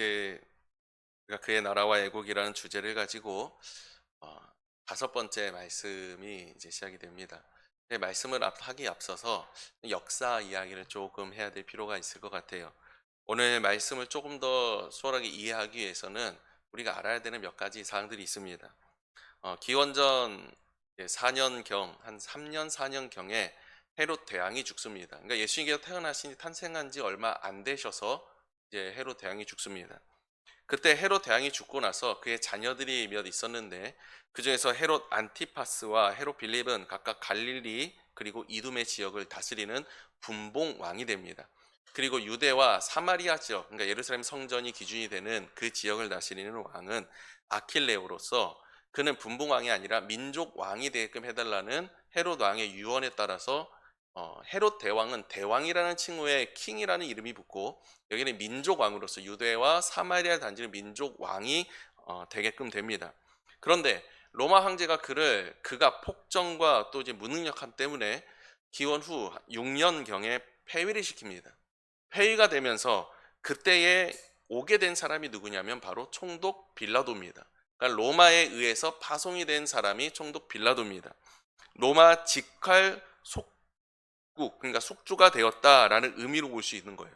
우리가 그의 나라와 애국이라는 주제를 가지고 어, 5번째 말씀이 이제 시작이 됩니다. 말씀을 하기 앞서서 역사 이야기를 조금 해야 될 필요가 있을 것 같아요. 오늘 말씀을 조금 더 수월하게 이해하기 위해서는 우리가 알아야 되는 몇 가지 사항들이 있습니다. 기원전 4년경, 한 3년 4년경에 헤롯 대왕이 죽습니다. 그러니까 예수님께서 탄생한 지 얼마 안 되셔서 이제 헤롯 대왕이 죽습니다. 그때 헤롯 대왕이 죽고 나서 그의 자녀들이 몇 있었는데, 그 중에서 헤롯 안티파스와 헤롯 빌립은 각각 갈릴리 그리고 이두메 지역을 다스리는 분봉 왕이 됩니다. 그리고 유대와 사마리아 지역, 그러니까 예루살렘 성전이 기준이 되는 그 지역을 다스리는 왕은 아킬레오로서, 그는 분봉 왕이 아니라 민족 왕이 되게끔 해달라는 헤롯 왕의 유언에 따라서 헤롯 대왕은 대왕이라는 칭호에 킹이라는 이름이 붙고, 여기는 민족 왕으로서 유대와 사마리아 단지는 민족 왕이 되게끔 됩니다. 그런데 로마 황제가 그가 폭정과 또 이제 무능력함 때문에 기원 후 6년경에 폐위를 시킵니다. 폐위가 되면서 그때에 오게 된 사람이 누구냐면 바로 총독 빌라도입니다. 그러니까 로마에 의해서 파송이 된 사람이 총독 빌라도입니다. 로마 직할 속국, 그러니까 속주가 되었다라는 의미로 볼 수 있는 거예요.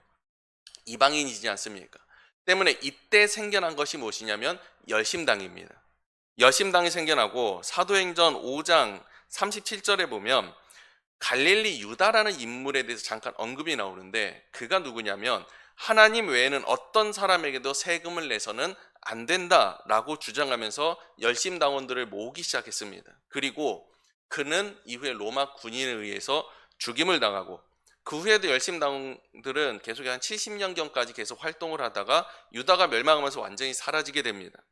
이방인이지 않습니까? 때문에 이때 생겨난 것이 무엇이냐면 열심당입니다. 열심당이 생겨나고 사도행전 5장 37절에 보면 갈릴리 유다라는 인물에 대해서 잠깐 언급이 나오는데, 그가 누구냐면 하나님 외에는 어떤 사람에게도 세금을 내서는 안 된다라고 주장하면서 열심당원들을 모으기 시작했습니다. 그리고 그는 이후에 로마 군인에 의해서 죽임을 당하고, 그 후에도 열심당원들은 계속 한 70년경까지 계속 활동을 하다가 유다가 멸망하면서 완전히 사라지게 됩니다.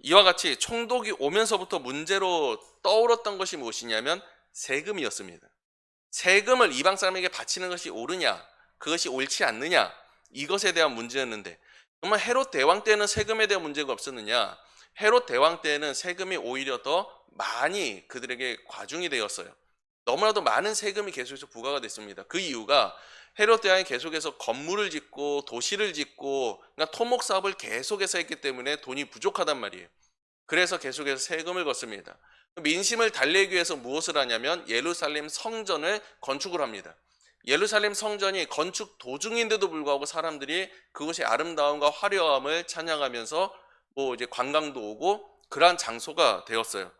이와 같이 총독이 오면서부터 문제로 떠올랐던 것이 무엇이냐면 세금이었습니다. 세금을 이방 사람에게 바치는 것이 옳으냐, 그것이 옳지 않느냐, 이것에 대한 문제였는데, 정말 헤롯 대왕 때는 세금에 대한 문제가 없었느냐? 헤롯 대왕 때는 세금이 오히려 더 많이 그들에게 과중이 되었어요. 너무나도 많은 세금이 계속해서 부과가 됐습니다. 그 이유가 헤롯 대왕이 계속해서 건물을 짓고 도시를 짓고, 그러니까 토목 사업을 계속해서 했기 때문에 돈이 부족하단 말이에요. 그래서 계속해서 세금을 걷습니다. 민심을 달래기 위해서 무엇을 하냐면 예루살렘 성전을 건축을 합니다. 예루살렘 성전이 건축 도중인데도 불구하고 사람들이 그것의 아름다움과 화려함을 찬양하면서 이제 관광도 오고 그러한 장소가 되었어요.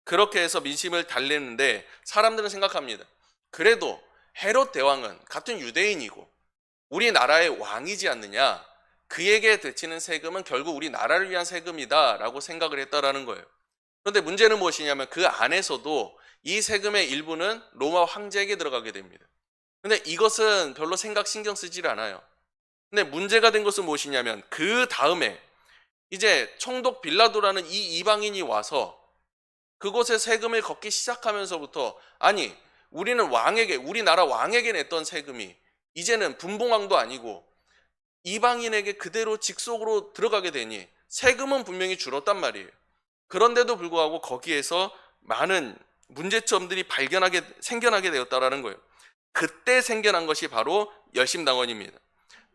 그렇게 해서 민심을 달래는데 사람들은 생각합니다. 그래도 헤롯 대왕은 같은 유대인이고 우리나라의 왕이지 않느냐, 그에게 되치는 세금은 결국 우리나라를 위한 세금이다 라고 생각을 했다라는 거예요. 그런데 문제는 무엇이냐면 그 안에서도 이 세금의 일부는 로마 황제에게 들어가게 됩니다. 근데 이것은 별로 신경 쓰질 않아요. 근데 문제가 된 것은 무엇이냐면 그 다음에 이제 총독 빌라도라는 이 이방인이 와서 그곳에 세금을 걷기 시작하면서부터, 아니 우리는 우리나라 왕에게 냈던 세금이 이제는 분봉왕도 아니고 이방인에게 그대로 직속으로 들어가게 되니 세금은 분명히 줄었단 말이에요. 그런데도 불구하고 거기에서 많은 문제점들이 생겨나게 되었다라는 거예요. 그때 생겨난 것이 바로 열심당원입니다.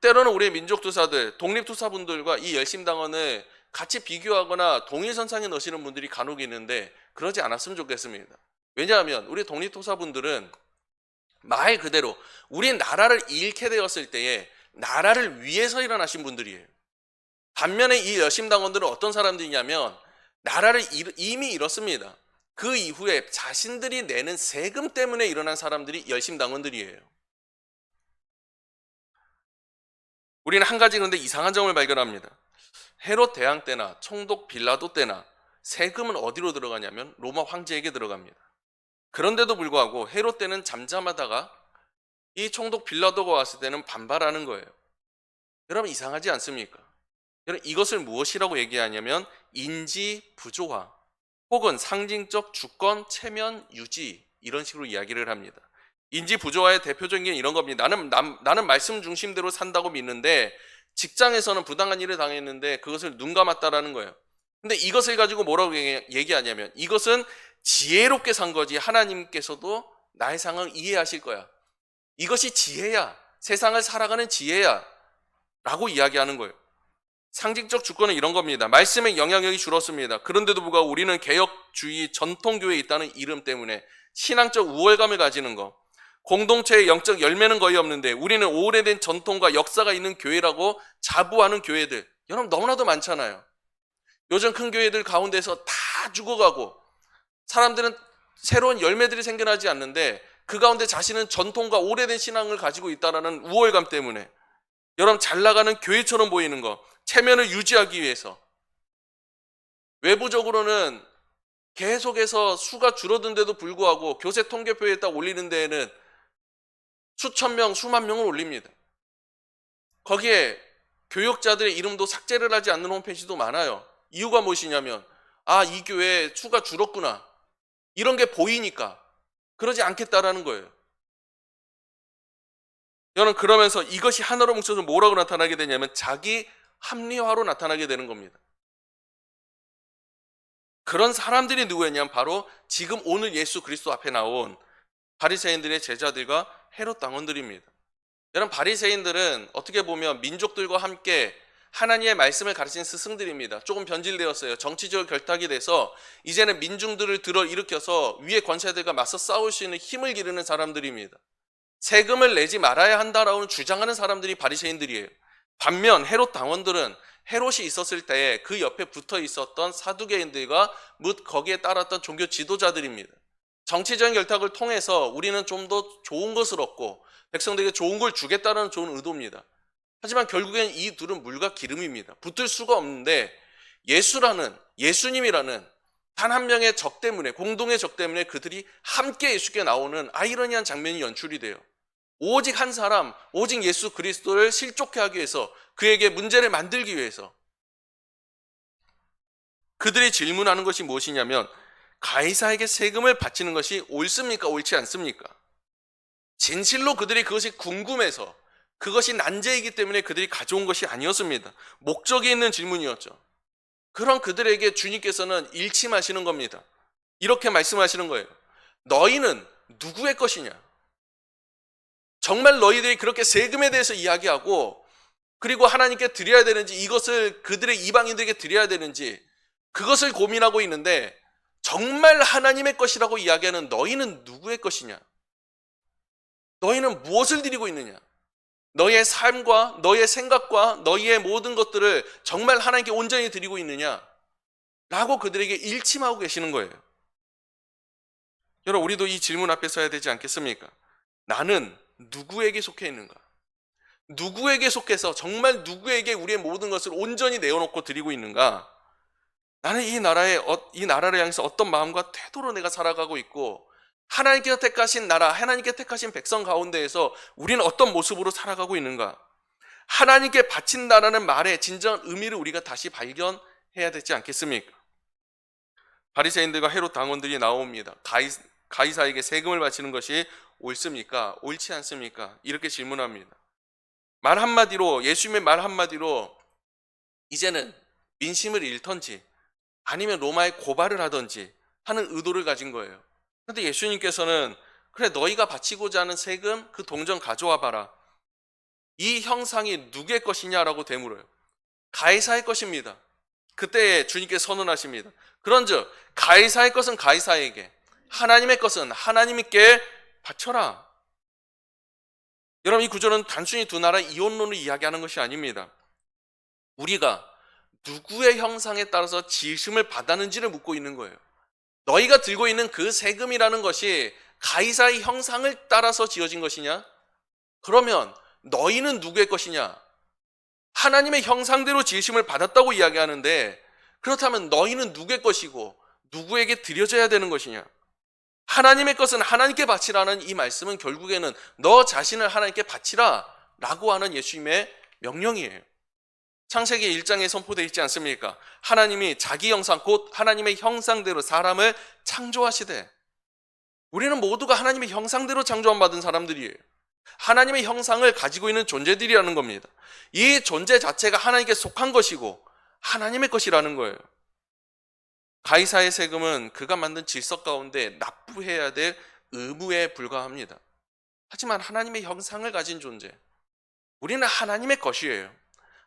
때로는 우리의 민족투사들, 독립투사분들과 이 열심당원을 같이 비교하거나 동일선상에 넣으시는 분들이 간혹 있는데 그러지 않았으면 좋겠습니다. 왜냐하면 우리 독립투사분들은 말 그대로 우리 나라를 잃게 되었을 때에 나라를 위해서 일어나신 분들이에요. 반면에 이 열심당원들은 어떤 사람들이냐면 나라를 이미 잃었습니다. 그 이후에 자신들이 내는 세금 때문에 일어난 사람들이 열심당원들이에요. 우리는 한 가지 그런데 이상한 점을 발견합니다. 헤롯 대왕 때나 총독 빌라도 때나 세금은 어디로 들어가냐면 로마 황제에게 들어갑니다. 그런데도 불구하고 헤롯 때는 잠잠하다가 이 총독 빌라도가 왔을 때는 반발하는 거예요. 여러분 이상하지 않습니까? 여러분 이것을 무엇이라고 얘기하냐면 인지 부조화 혹은 상징적 주권 체면 유지, 이런 식으로 이야기를 합니다. 인지 부조화의 대표적인 게 이런 겁니다. 나는 말씀 중심대로 산다고 믿는데 직장에서는 부당한 일을 당했는데 그것을 눈 감았다라는 거예요. 근데 이것을 가지고 뭐라고 얘기하냐면 이것은 지혜롭게 산 거지 하나님께서도 나의 상황을 이해하실 거야. 이것이 지혜야. 세상을 살아가는 지혜야. 라고 이야기하는 거예요. 상징적 주권은 이런 겁니다. 말씀의 영향력이 줄었습니다. 그런데도 불구하고 우리는 개혁주의 전통교회에 있다는 이름 때문에 신앙적 우월감을 가지는 거, 공동체의 영적 열매는 거의 없는데 우리는 오래된 전통과 역사가 있는 교회라고 자부하는 교회들, 여러분 너무나도 많잖아요. 요즘 큰 교회들 가운데서 다 죽어가고 사람들은 새로운 열매들이 생겨나지 않는데 그 가운데 자신은 전통과 오래된 신앙을 가지고 있다는 우월감 때문에 여러분 잘 나가는 교회처럼 보이는 거, 체면을 유지하기 위해서 외부적으로는 계속해서 수가 줄어든데도 불구하고 교세 통계표에 딱 올리는 데에는 수천 명, 수만 명을 올립니다. 거기에 교역자들의 이름도 삭제를 하지 않는 홈페이지도 많아요. 이유가 무엇이냐면 이 교회에 수가 줄었구나, 이런 게 보이니까 그러지 않겠다라는 거예요. 여러분 그러면서 이것이 하나로 뭉쳐서 뭐라고 나타나게 되냐면 자기 합리화로 나타나게 되는 겁니다. 그런 사람들이 누구였냐면 바로 지금 오늘 예수 그리스도 앞에 나온 바리새인들의 제자들과 헤롯 당원들입니다. 여러분 바리새인들은 어떻게 보면 민족들과 함께 하나님의 말씀을 가르치는 스승들입니다. 조금 변질되었어요. 정치적으로 결탁이 돼서 이제는 민중들을 들어 일으켜서 위의 권세들과 맞서 싸울 수 있는 힘을 기르는 사람들입니다. 세금을 내지 말아야 한다라고 주장하는 사람들이 바리새인들이에요. 반면 헤롯 당원들은 헤롯이 있었을 때 그 옆에 붙어 있었던 사두개인들과 묻 거기에 따랐던 종교 지도자들입니다. 정치적인 결탁을 통해서 우리는 좀 더 좋은 것을 얻고 백성들에게 좋은 걸 주겠다는 좋은 의도입니다. 하지만 결국엔 이 둘은 물과 기름입니다. 붙을 수가 없는데 예수님이라는 단 한 명의 적 때문에, 공동의 적 때문에 그들이 함께 예수께 나오는 아이러니한 장면이 연출이 돼요. 오직 한 사람, 오직 예수 그리스도를 실족해 하기 위해서, 그에게 문제를 만들기 위해서 그들이 질문하는 것이 무엇이냐면 가이사에게 세금을 바치는 것이 옳습니까? 옳지 않습니까? 진실로 그들이 그것이 궁금해서, 그것이 난제이기 때문에 그들이 가져온 것이 아니었습니다. 목적이 있는 질문이었죠. 그런 그들에게 주님께서는 일침하시는 겁니다. 이렇게 말씀하시는 거예요. 너희는 누구의 것이냐? 정말 너희들이 그렇게 세금에 대해서 이야기하고 그리고 하나님께 드려야 되는지, 이것을 그들의 이방인들에게 드려야 되는지 그것을 고민하고 있는데 정말 하나님의 것이라고 이야기하는 너희는 누구의 것이냐? 너희는 무엇을 드리고 있느냐? 너희의 삶과 너희의 생각과 너희의 모든 것들을 정말 하나님께 온전히 드리고 있느냐? 라고 그들에게 일침하고 계시는 거예요. 여러분 우리도 이 질문 앞에 서야 되지 않겠습니까? 나는 누구에게 속해 있는가? 누구에게 속해서 정말 누구에게 우리의 모든 것을 온전히 내어놓고 드리고 있는가? 나는 이 나라를 향해서 어떤 마음과 태도로 내가 살아가고 있고, 하나님께서 택하신 나라, 하나님께 택하신 백성 가운데에서 우리는 어떤 모습으로 살아가고 있는가? 하나님께 바친다라는 말의 진정한 의미를 우리가 다시 발견해야 되지 않겠습니까? 바리새인들과 헤롯 당원들이 나옵니다. 가이사에게 세금을 바치는 것이 옳습니까? 옳지 않습니까? 이렇게 질문합니다. 말 한마디로, 예수님의 말 한마디로 이제는 민심을 잃던지 아니면 로마에 고발을 하던지 하는 의도를 가진 거예요. 그런데 예수님께서는 그래, 너희가 바치고자 하는 세금 그 동전 가져와 봐라. 이 형상이 누구의 것이냐라고 되물어요. 가이사의 것입니다. 그때 주님께서 선언하십니다. 그런즉 가이사의 것은 가이사에게, 하나님의 것은 하나님께 바쳐라. 여러분 이 구절은 단순히 두 나라의 이혼론을 이야기하는 것이 아닙니다. 우리가 누구의 형상에 따라서 지으심을 받았는지를 묻고 있는 거예요. 너희가 들고 있는 그 세금이라는 것이 가이사의 형상을 따라서 지어진 것이냐? 그러면 너희는 누구의 것이냐? 하나님의 형상대로 지으심을 받았다고 이야기하는데, 그렇다면 너희는 누구의 것이고 누구에게 드려져야 되는 것이냐? 하나님의 것은 하나님께 바치라는 이 말씀은 결국에는 너 자신을 하나님께 바치라 라고 하는 예수님의 명령이에요. 창세기 1장에 선포되어 있지 않습니까? 하나님이 자기 형상, 곧 하나님의 형상대로 사람을 창조하시되, 우리는 모두가 하나님의 형상대로 창조함 받은 사람들이에요. 하나님의 형상을 가지고 있는 존재들이라는 겁니다. 이 존재 자체가 하나님께 속한 것이고 하나님의 것이라는 거예요. 가이사의 세금은 그가 만든 질서 가운데 납부해야 될 의무에 불과합니다. 하지만 하나님의 형상을 가진 존재, 우리는 하나님의 것이에요.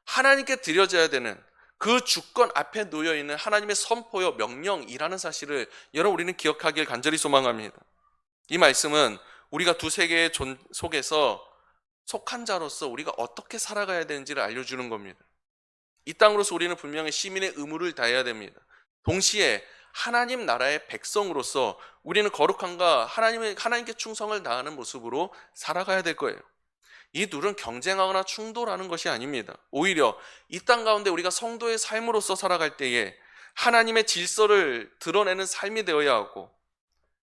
하나님께 드려져야 되는 그 주권 앞에 놓여 있는 하나님의 선포요 명령이라는 사실을 여러분 우리는 기억하길 간절히 소망합니다. 이 말씀은 우리가 두 세계의 속에서 속한 자로서 우리가 어떻게 살아가야 되는지를 알려주는 겁니다. 이 땅으로서 우리는 분명히 시민의 의무를 다해야 됩니다. 동시에 하나님 나라의 백성으로서 우리는 거룩함과 하나님께 충성을 다하는 모습으로 살아가야 될 거예요. 이 둘은 경쟁하거나 충돌하는 것이 아닙니다. 오히려 이 땅 가운데 우리가 성도의 삶으로서 살아갈 때에 하나님의 질서를 드러내는 삶이 되어야 하고,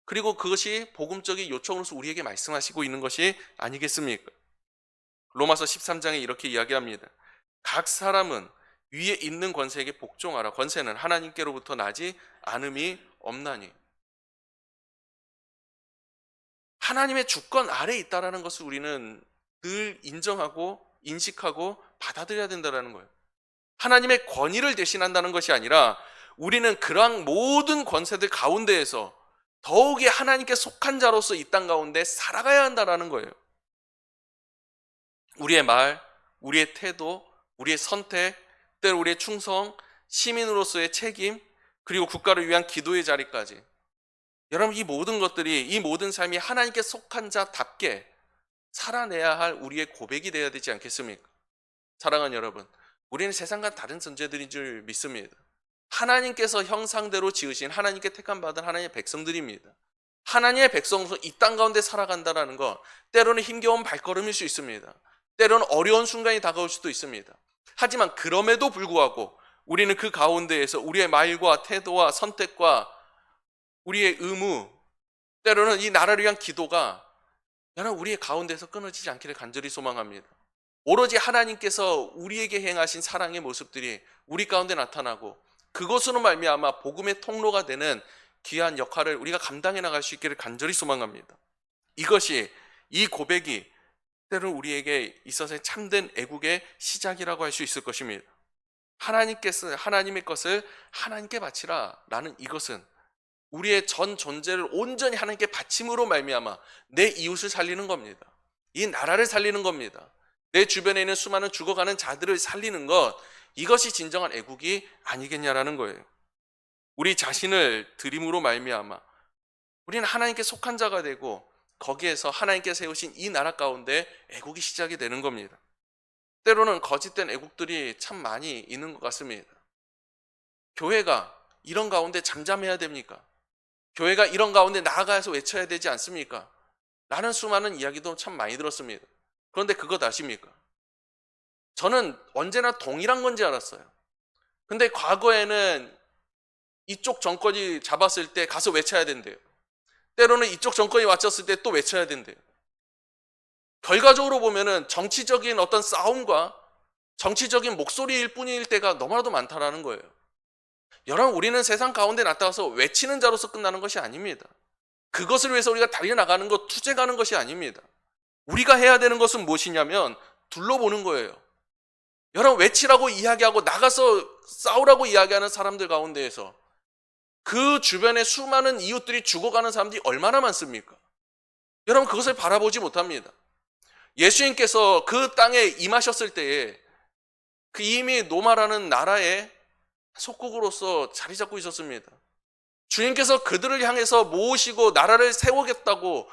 그리고 그것이 복음적인 요청으로서 우리에게 말씀하시고 있는 것이 아니겠습니까? 로마서 13장에 이렇게 이야기합니다. 각 사람은 위에 있는 권세에게 복종하라. 권세는 하나님께로부터 나지 않음이 없나니. 하나님의 주권 아래에 있다는 것을 우리는 늘 인정하고 인식하고 받아들여야 된다는 거예요. 하나님의 권위를 대신한다는 것이 아니라 우리는 그러한 모든 권세들 가운데에서 더욱이 하나님께 속한 자로서 이 땅 가운데 살아가야 한다는 거예요. 우리의 말, 우리의 태도, 우리의 선택, 때로 우리의 충성, 시민으로서의 책임, 그리고 국가를 위한 기도의 자리까지, 여러분 이 모든 것들이, 이 모든 삶이 하나님께 속한 자답게 살아내야 할 우리의 고백이 되어야 되지 않겠습니까? 사랑하는 여러분, 우리는 세상과 다른 존재들인 줄 믿습니다. 하나님께서 형상대로 지으신, 하나님께 택함 받은 하나님의 백성들입니다. 하나님의 백성으로서 이 땅 가운데 살아간다는 것, 때로는 힘겨운 발걸음일 수 있습니다. 때로는 어려운 순간이 다가올 수도 있습니다. 하지만 그럼에도 불구하고 우리는 그 가운데에서 우리의 말과 태도와 선택과 우리의 의무, 때로는 이 나라를 위한 기도가 여러분 우리의 가운데서 끊어지지 않기를 간절히 소망합니다. 오로지 하나님께서 우리에게 행하신 사랑의 모습들이 우리 가운데 나타나고, 그것으로 말미암아 복음의 통로가 되는 귀한 역할을 우리가 감당해 나갈 수 있기를 간절히 소망합니다. 이것이, 이 고백이 때로는 우리에게 있어서의 참된 애국의 시작이라고 할 수 있을 것입니다. 하나님의 것을 하나님께 바치라 라는 이것은 우리의 전 존재를 온전히 하나님께 바침으로 말미암아 내 이웃을 살리는 겁니다. 이 나라를 살리는 겁니다. 내 주변에 있는 수많은 죽어가는 자들을 살리는 것, 이것이 진정한 애국이 아니겠냐라는 거예요. 우리 자신을 드림으로 말미암아 우리는 하나님께 속한 자가 되고, 거기에서 하나님께 세우신 이 나라 가운데 애국이 시작이 되는 겁니다. 때로는 거짓된 애국들이 참 많이 있는 것 같습니다. 교회가 이런 가운데 잠잠해야 됩니까? 교회가 이런 가운데 나아가서 외쳐야 되지 않습니까? 라는 수많은 이야기도 참 많이 들었습니다. 그런데 그것 아십니까? 저는 언제나 동일한 건지 알았어요. 근데 과거에는 이쪽 정권이 잡았을 때 가서 외쳐야 된대요. 때로는 이쪽 정권이 왔었을 때 또 외쳐야 된대요. 결과적으로 보면은 정치적인 어떤 싸움과 정치적인 목소리일 뿐일 때가 너무나도 많다라는 거예요. 여러분, 우리는 세상 가운데 나타나서 외치는 자로서 끝나는 것이 아닙니다. 그것을 위해서 우리가 달려나가는 것, 투쟁하는 것이 아닙니다. 우리가 해야 되는 것은 무엇이냐면 둘러보는 거예요. 여러분, 외치라고 이야기하고 나가서 싸우라고 이야기하는 사람들 가운데에서 그 주변에 수많은 이웃들이 죽어가는 사람들이 얼마나 많습니까? 여러분, 그것을 바라보지 못합니다. 예수님께서 그 땅에 임하셨을 때에 그 이미 로마라는 나라의 속국으로서 자리 잡고 있었습니다. 주님께서 그들을 향해서 모으시고 나라를 세우겠다고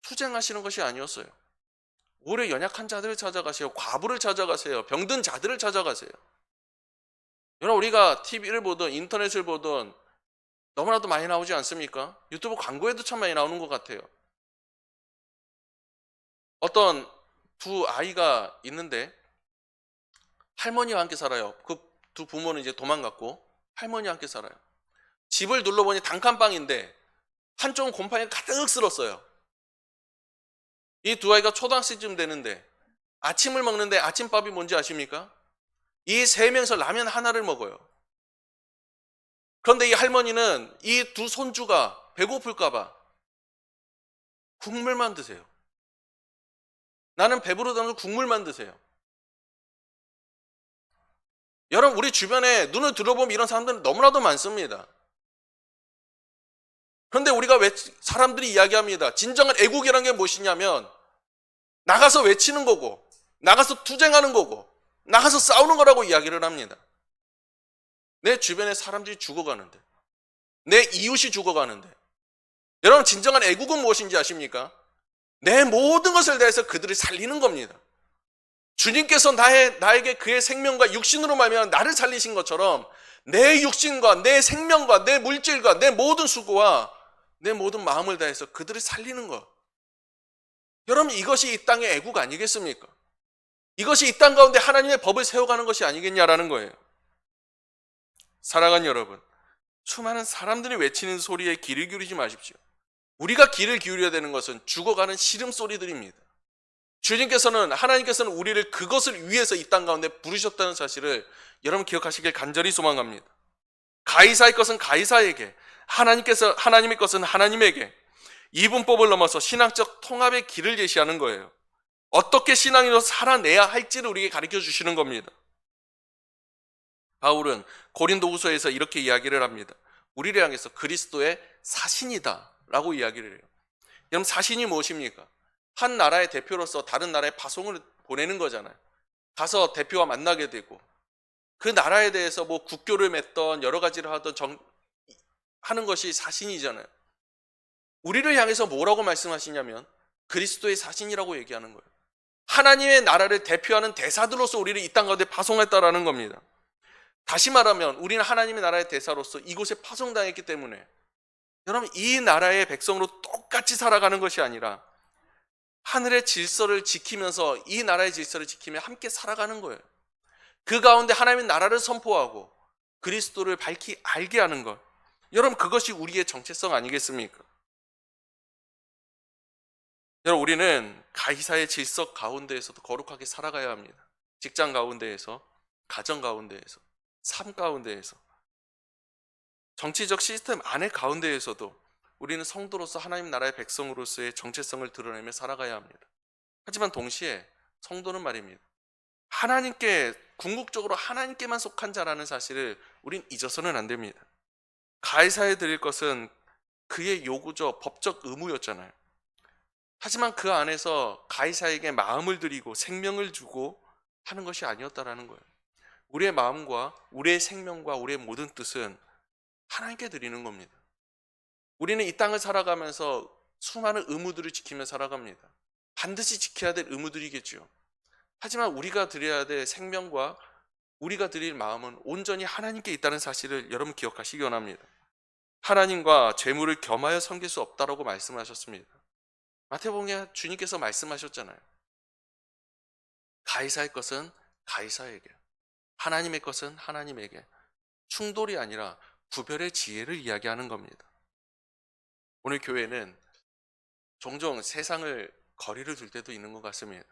투쟁하시는 것이 아니었어요. 오히려 연약한 자들을 찾아가세요. 과부를 찾아가세요. 병든 자들을 찾아가세요. 여러분, 우리가 TV를 보든 인터넷을 보든 너무나도 많이 나오지 않습니까? 유튜브 광고에도 참 많이 나오는 것 같아요. 어떤 두 아이가 있는데 할머니와 함께 살아요. 그 두 부모는 이제 도망갔고 할머니와 함께 살아요. 집을 둘러보니 단칸방인데 한쪽은 곰팡이가 가득 쓸었어요. 이 두 아이가 초등학생쯤 되는데 아침을 먹는데 아침밥이 뭔지 아십니까? 이 세 명이서 라면 하나를 먹어요. 그런데 이 할머니는 이 두 손주가 배고플까 봐 국물만 드세요. 나는 배부르다는 국물만 드세요. 여러분, 우리 주변에 눈을 들어보면 이런 사람들은 너무나도 많습니다. 그런데 우리가 사람들이 이야기합니다. 진정한 애국이라는 게 무엇이냐면 나가서 외치는 거고 나가서 투쟁하는 거고 나가서 싸우는 거라고 이야기를 합니다. 내 주변에 사람들이 죽어가는데, 내 이웃이 죽어가는데, 여러분 진정한 애국은 무엇인지 아십니까? 내 모든 것을 다해서 그들을 살리는 겁니다. 주님께서 나에게 그의 생명과 육신으로 말미암아 나를 살리신 것처럼 내 육신과 내 생명과 내 물질과 내 모든 수고와 내 모든 마음을 다해서 그들을 살리는 것. 여러분 이것이 이 땅의 애국 아니겠습니까? 이것이 이 땅 가운데 하나님의 법을 세워가는 것이 아니겠냐라는 거예요. 사랑하는 여러분, 수많은 사람들이 외치는 소리에 귀를 기울이지 마십시오. 우리가 귀를 기울여야 되는 것은 죽어가는 시름소리들입니다. 하나님께서는 우리를 그것을 위해서 이 땅 가운데 부르셨다는 사실을 여러분 기억하시길 간절히 소망합니다. 가이사의 것은 가이사에게, 하나님의 것은 하나님에게, 이분법을 넘어서 신앙적 통합의 길을 제시하는 거예요. 어떻게 신앙으로 살아내야 할지를 우리에게 가르쳐 주시는 겁니다. 바울은 고린도후서에서 이렇게 이야기를 합니다. 우리를 향해서 그리스도의 사신이다 라고 이야기를 해요. 여러분 사신이 무엇입니까? 한 나라의 대표로서 다른 나라에 파송을 보내는 거잖아요. 가서 대표와 만나게 되고 그 나라에 대해서 뭐 국교를 맺던 여러 가지를 하는 것이 사신이잖아요. 우리를 향해서 뭐라고 말씀하시냐면 그리스도의 사신이라고 얘기하는 거예요. 하나님의 나라를 대표하는 대사들로서 우리를 이 땅 가운데 파송했다라는 겁니다. 다시 말하면 우리는 하나님의 나라의 대사로서 이곳에 파송당했기 때문에 여러분 이 나라의 백성으로 똑같이 살아가는 것이 아니라 하늘의 질서를 지키면서 이 나라의 질서를 지키며 함께 살아가는 거예요. 그 가운데 하나님의 나라를 선포하고 그리스도를 밝히 알게 하는 것. 여러분 그것이 우리의 정체성 아니겠습니까? 여러분 우리는 가이사의 질서 가운데에서도 거룩하게 살아가야 합니다. 직장 가운데에서, 가정 가운데에서, 삶 가운데에서, 정치적 시스템 안의 가운데에서도 우리는 성도로서 하나님 나라의 백성으로서의 정체성을 드러내며 살아가야 합니다. 하지만 동시에 성도는 말입니다. 궁극적으로 하나님께만 속한 자라는 사실을 우린 잊어서는 안 됩니다. 가이사에 드릴 것은 그의 요구죠. 법적 의무였잖아요. 하지만 그 안에서 가이사에게 마음을 드리고 생명을 주고 하는 것이 아니었다라는 거예요. 우리의 마음과 우리의 생명과 우리의 모든 뜻은 하나님께 드리는 겁니다. 우리는 이 땅을 살아가면서 수많은 의무들을 지키며 살아갑니다. 반드시 지켜야 될 의무들이겠죠. 하지만 우리가 드려야 될 생명과 우리가 드릴 마음은 온전히 하나님께 있다는 사실을 여러분 기억하시기 원합니다. 하나님과 재물을 겸하여 섬길 수 없다라고 말씀하셨습니다. 마태복음에 주님께서 말씀하셨잖아요. 가이사의 것은 가이사에게, 하나님의 것은 하나님에게. 충돌이 아니라 구별의 지혜를 이야기하는 겁니다. 오늘 교회는 종종 세상을 거리를 둘 때도 있는 것 같습니다.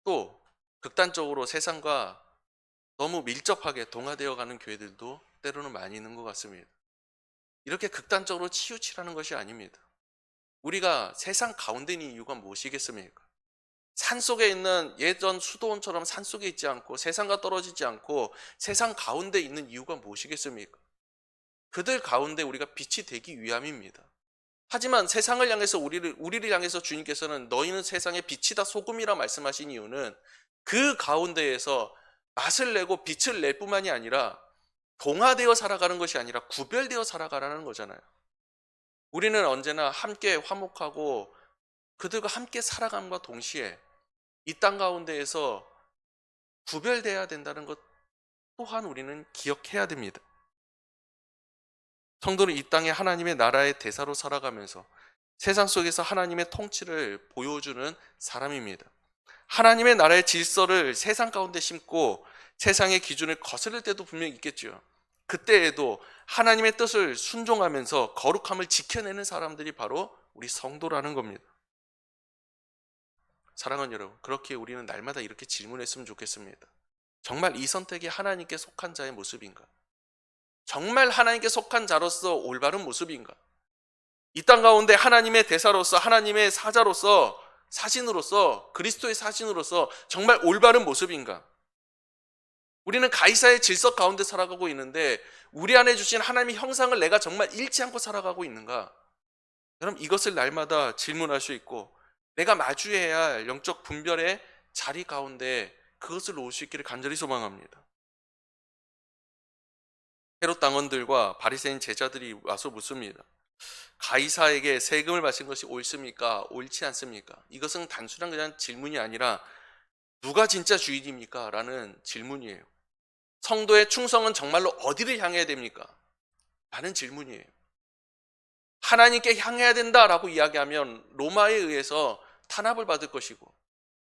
또 극단적으로 세상과 너무 밀접하게 동화되어 가는 교회들도 때로는 많이 있는 것 같습니다. 이렇게 극단적으로 치우치라는 것이 아닙니다. 우리가 세상 가운데 있는 이유가 무엇이겠습니까? 산속에 있는 예전 수도원처럼 산속에 있지 않고 세상과 떨어지지 않고 세상 가운데 있는 이유가 무엇이겠습니까? 그들 가운데 우리가 빛이 되기 위함입니다. 하지만 세상을 향해서 우리를 향해서 주님께서는 너희는 세상의 빛이다 소금이라 말씀하신 이유는 그 가운데에서 맛을 내고 빛을 낼 뿐만이 아니라 동화되어 살아가는 것이 아니라 구별되어 살아가라는 거잖아요. 우리는 언제나 함께 화목하고 그들과 함께 살아감과 동시에 이 땅 가운데에서 구별되어야 된다는 것 또한 우리는 기억해야 됩니다. 성도는 이 땅에 하나님의 나라의 대사로 살아가면서 세상 속에서 하나님의 통치를 보여주는 사람입니다. 하나님의 나라의 질서를 세상 가운데 심고 세상의 기준을 거스를 때도 분명히 있겠죠. 그때에도 하나님의 뜻을 순종하면서 거룩함을 지켜내는 사람들이 바로 우리 성도라는 겁니다. 사랑하는 여러분, 그렇게 우리는 날마다 이렇게 질문했으면 좋겠습니다. 정말 이 선택이 하나님께 속한 자의 모습인가? 정말 하나님께 속한 자로서 올바른 모습인가? 이 땅 가운데 하나님의 대사로서, 하나님의 사자로서, 사신으로서, 그리스도의 사신으로서 정말 올바른 모습인가? 우리는 가이사의 질서 가운데 살아가고 있는데 우리 안에 주신 하나님의 형상을 내가 정말 잃지 않고 살아가고 있는가? 여러분 이것을 날마다 질문할 수 있고 내가 마주해야 할 영적 분별의 자리 가운데 그것을 놓을 수 있기를 간절히 소망합니다. 헤롯 당원들과 바리새인 제자들이 와서 묻습니다. 가이사에게 세금을 바친 것이 옳습니까? 옳지 않습니까? 이것은 단순한 그냥 질문이 아니라 누가 진짜 주인입니까? 라는 질문이에요. 성도의 충성은 정말로 어디를 향해야 됩니까? 라는 질문이에요. 하나님께 향해야 된다라고 이야기하면 로마에 의해서 탄압을 받을 것이고,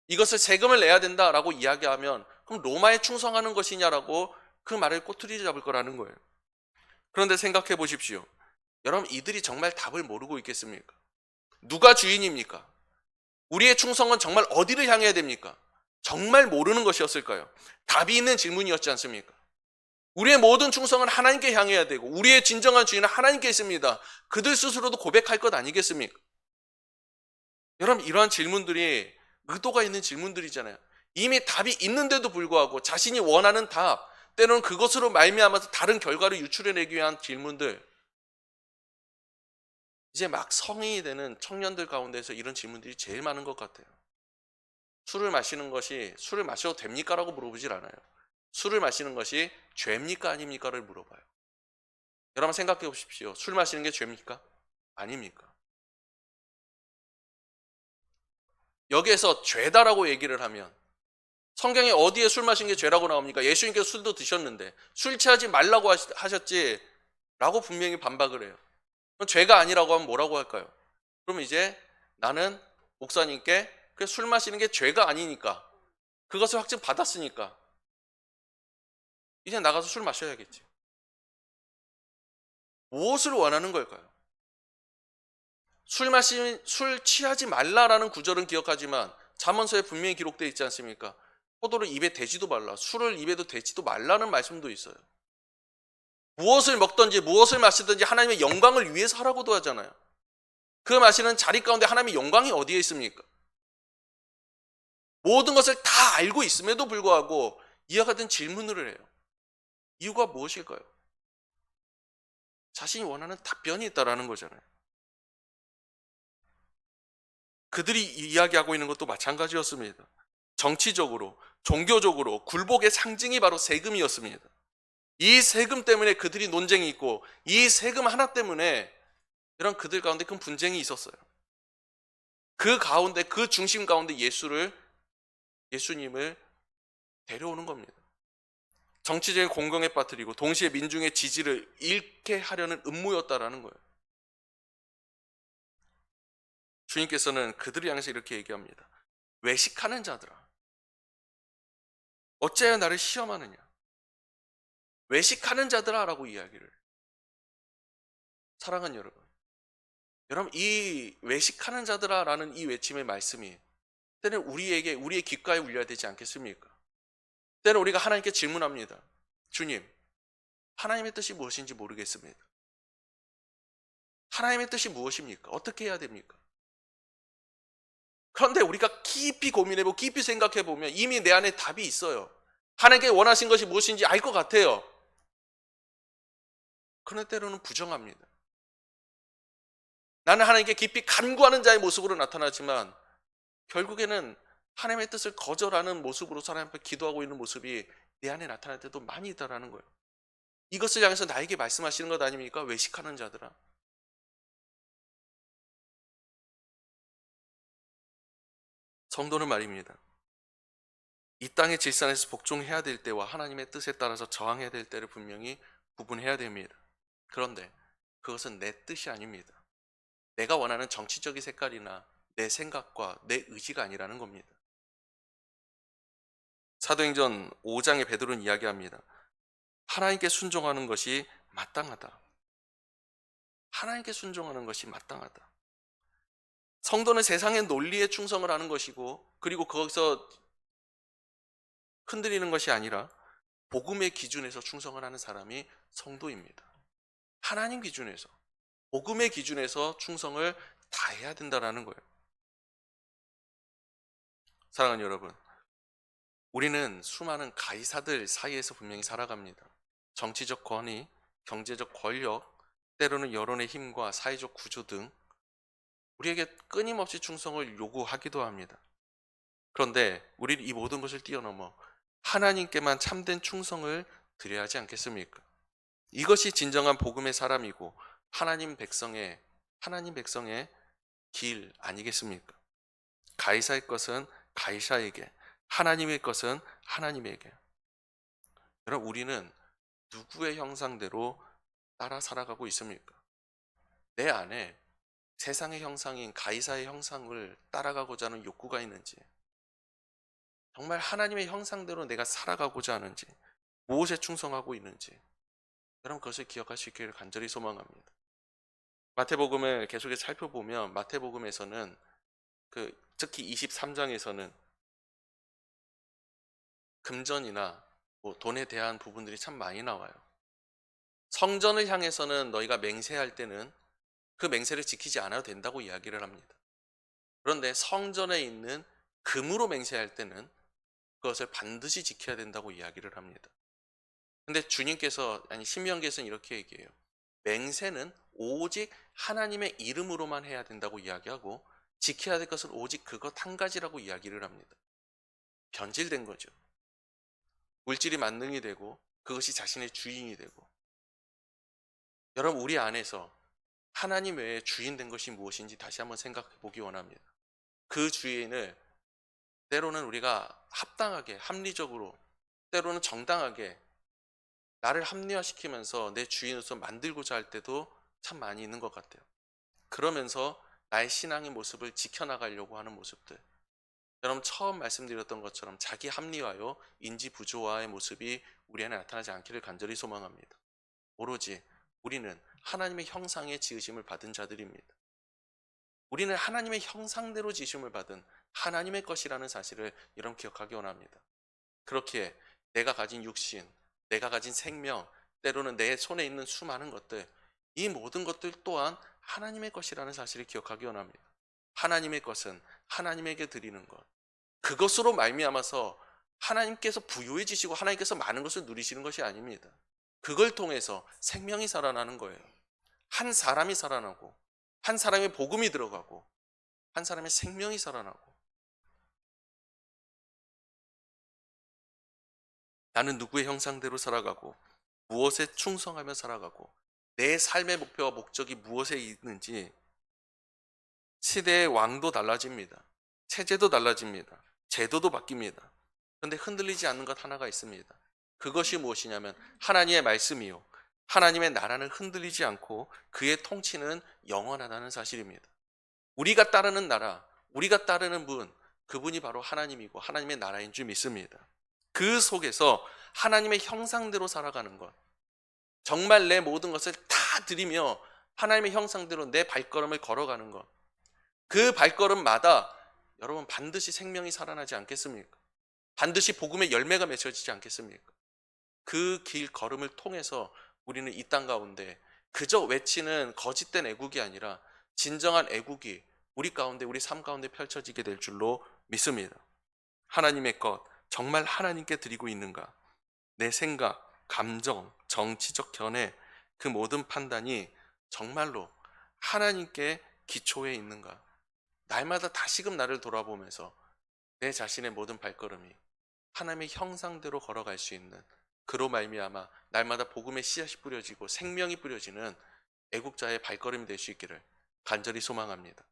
이것을 세금을 내야 된다라고 이야기하면 그럼 로마에 충성하는 것이냐라고 그 말을 꼬투리 잡을 거라는 거예요. 그런데 생각해 보십시오. 여러분, 이들이 정말 답을 모르고 있겠습니까? 누가 주인입니까? 우리의 충성은 정말 어디를 향해야 됩니까? 정말 모르는 것이었을까요? 답이 있는 질문이었지 않습니까? 우리의 모든 충성은 하나님께 향해야 되고 우리의 진정한 주인은 하나님께 있습니다. 그들 스스로도 고백할 것 아니겠습니까? 여러분, 이러한 질문들이 의도가 있는 질문들이잖아요. 이미 답이 있는데도 불구하고 자신이 원하는 답, 때로는 그것으로 말미암아서 다른 결과를 유출해내기 위한 질문들, 이제 막 성인이 되는 청년들 가운데서 이런 질문들이 제일 많은 것 같아요. 술을 마시는 것이 술을 마셔도 됩니까? 라고 물어보질 않아요. 술을 마시는 것이 죄입니까? 아닙니까?를 물어봐요. 여러분 생각해 보십시오. 술 마시는 게 죄입니까? 아닙니까? 여기에서 죄다라고 얘기를 하면 성경에 어디에 술 마신 게 죄라고 나옵니까? 예수님께서 술도 드셨는데 술 취하지 말라고 하셨지 라고 분명히 반박을 해요. 그럼 죄가 아니라고 하면 뭐라고 할까요? 그럼 이제 나는 목사님께 술 마시는 게 죄가 아니니까, 그것을 확증 받았으니까 이제 나가서 술 마셔야겠지. 무엇을 원하는 걸까요? 술 취하지 말라라는 구절은 기억하지만 잠언서에 분명히 기록되어 있지 않습니까? 포도를 입에 대지도 말라, 술을 입에도 대지도 말라는 말씀도 있어요. 무엇을 먹든지 무엇을 마시든지 하나님의 영광을 위해서 하라고도 하잖아요. 그 마시는 자리 가운데 하나님의 영광이 어디에 있습니까? 모든 것을 다 알고 있음에도 불구하고 이와 같은 질문을 해요. 이유가 무엇일까요? 자신이 원하는 답변이 있다라는 거잖아요. 그들이 이야기하고 있는 것도 마찬가지였습니다. 정치적으로, 종교적으로 굴복의 상징이 바로 세금이었습니다. 이 세금 때문에 그들이 논쟁이 있고 이 세금 하나 때문에 이런 그들 가운데 큰 분쟁이 있었어요. 그 가운데, 그 중심 가운데 예수님을 데려오는 겁니다. 정치적인 공경에 빠뜨리고 동시에 민중의 지지를 잃게 하려는 음모였다라는 거예요. 주님께서는 그들을 향해서 이렇게 얘기합니다. 외식하는 자들아, 어찌하여 나를 시험하느냐? 외식하는 자들아 라고 이야기를. 사랑하는 여러분, 이 외식하는 자들아 라는 이 외침의 말씀이 때는 우리의 귓가에 울려야 되지 않겠습니까? 때는 우리가 하나님께 질문합니다. 주님, 하나님의 뜻이 무엇인지 모르겠습니다. 하나님의 뜻이 무엇입니까? 어떻게 해야 됩니까? 그런데 우리가 깊이 고민해보고 깊이 생각해보면 이미 내 안에 답이 있어요. 하나님께 원하신 것이 무엇인지 알 것 같아요. 그런데 때로는 부정합니다. 나는 하나님께 깊이 간구하는 자의 모습으로 나타나지만 결국에는 하나님의 뜻을 거절하는 모습으로 하나님 앞에 기도하고 있는 모습이 내 안에 나타날 때도 많이 있다는 거예요. 이것을 향해서 나에게 말씀하시는 것 아닙니까? 외식하는 자들아. 성도는 말입니다. 이 땅의 질산에서 복종해야 될 때와 하나님의 뜻에 따라서 저항해야 될 때를 분명히 구분해야 됩니다. 그런데 그것은 내 뜻이 아닙니다. 내가 원하는 정치적인 색깔이나 내 생각과 내 의지가 아니라는 겁니다. 사도행전 5장에 베드로는 이야기합니다. 하나님께 순종하는 것이 마땅하다. 하나님께 순종하는 것이 마땅하다. 성도는 세상의 논리에 충성을 하는 것이고, 그리고 거기서 흔들리는 것이 아니라 복음의 기준에서 충성을 하는 사람이 성도입니다. 하나님 기준에서, 복음의 기준에서 충성을 다해야 된다는 거예요. 사랑하는 여러분, 우리는 수많은 가이사들 사이에서 분명히 살아갑니다. 정치적 권위, 경제적 권력, 때로는 여론의 힘과 사회적 구조 등 우리에게 끊임없이 충성을 요구하기도 합니다. 그런데 우리는 이 모든 것을 뛰어넘어 하나님께만 참된 충성을 드려야 하지 않겠습니까? 이것이 진정한 복음의 사람이고 하나님 백성의 길 아니겠습니까? 가이사의 것은 가이사에게, 하나님의 것은 하나님에게. 여러분, 우리는 누구의 형상대로 따라 살아가고 있습니까? 내 안에 세상의 형상인 가이사의 형상을 따라가고자 하는 욕구가 있는지, 정말 하나님의 형상대로 내가 살아가고자 하는지, 무엇에 충성하고 있는지, 여러분 그것을 기억할 수 있기를 간절히 소망합니다. 마태복음을 계속해서 살펴보면 마태복음에서는 특히 23장에서는 금전이나 돈에 대한 부분들이 참 많이 나와요. 성전을 향해서는 너희가 맹세할 때는 그 맹세를 지키지 않아도 된다고 이야기를 합니다. 그런데 성전에 있는 금으로 맹세할 때는 그것을 반드시 지켜야 된다고 이야기를 합니다. 근데 신명기에서는 이렇게 얘기해요. 맹세는 오직 하나님의 이름으로만 해야 된다고 이야기하고 지켜야 될 것은 오직 그것 한 가지라고 이야기를 합니다. 변질된 거죠. 물질이 만능이 되고 그것이 자신의 주인이 되고. 여러분, 우리 안에서 하나님 외에 주인 된 것이 무엇인지 다시 한번 생각해 보기 원합니다. 그 주인을 때로는 우리가 합당하게, 합리적으로, 때로는 정당하게 나를 합리화시키면서 내 주인으로서 만들고자 할 때도 참 많이 있는 것 같아요. 그러면서 나의 신앙의 모습을 지켜나가려고 하는 모습들. 여러분, 처음 말씀드렸던 것처럼 자기 합리화요, 인지 부조화의 모습이 우리 안에 나타나지 않기를 간절히 소망합니다. 오로지 우리는 하나님의 형상의 지으심을 받은 자들입니다. 우리는 하나님의 형상대로 지으심을 받은 하나님의 것이라는 사실을 여러분 기억하기 원합니다. 그렇기에 내가 가진 육신, 내가 가진 생명, 때로는 내 손에 있는 수많은 것들, 이 모든 것들 또한 하나님의 것이라는 사실을 기억하기 원합니다. 하나님의 것은 하나님에게 드리는 것, 그것으로 말미암아서 하나님께서 부유해지시고 하나님께서 많은 것을 누리시는 것이 아닙니다. 그걸 통해서 생명이 살아나는 거예요. 한 사람이 살아나고, 한 사람의 복음이 들어가고, 한 사람의 생명이 살아나고. 나는 누구의 형상대로 살아가고 무엇에 충성하며 살아가고 내 삶의 목표와 목적이 무엇에 있는지 시대의 왕도 달라집니다. 체제도 달라집니다. 제도도 바뀝니다. 그런데 흔들리지 않는 것 하나가 있습니다. 그것이 무엇이냐면 하나님의 말씀이요, 하나님의 나라는 흔들리지 않고 그의 통치는 영원하다는 사실입니다. 우리가 따르는 나라, 우리가 따르는 분, 그분이 바로 하나님이고 하나님의 나라인 줄 믿습니다. 그 속에서 하나님의 형상대로 살아가는 것, 정말 내 모든 것을 다 드리며 하나님의 형상대로 내 발걸음을 걸어가는 것, 그 발걸음마다 여러분 반드시 생명이 살아나지 않겠습니까? 반드시 복음의 열매가 맺혀지지 않겠습니까? 그 길 걸음을 통해서 우리는 이 땅 가운데 그저 외치는 거짓된 애국이 아니라 진정한 애국이 우리 가운데, 우리 삶 가운데 펼쳐지게 될 줄로 믿습니다. 하나님의 것 정말 하나님께 드리고 있는가? 내 생각, 감정, 정치적 견해, 그 모든 판단이 정말로 하나님께 기초에 있는가? 날마다 다시금 나를 돌아보면서 내 자신의 모든 발걸음이 하나님의 형상대로 걸어갈 수 있는, 그로 말미암아 날마다 복음의 씨앗이 뿌려지고 생명이 뿌려지는 애국자의 발걸음이 될 수 있기를 간절히 소망합니다.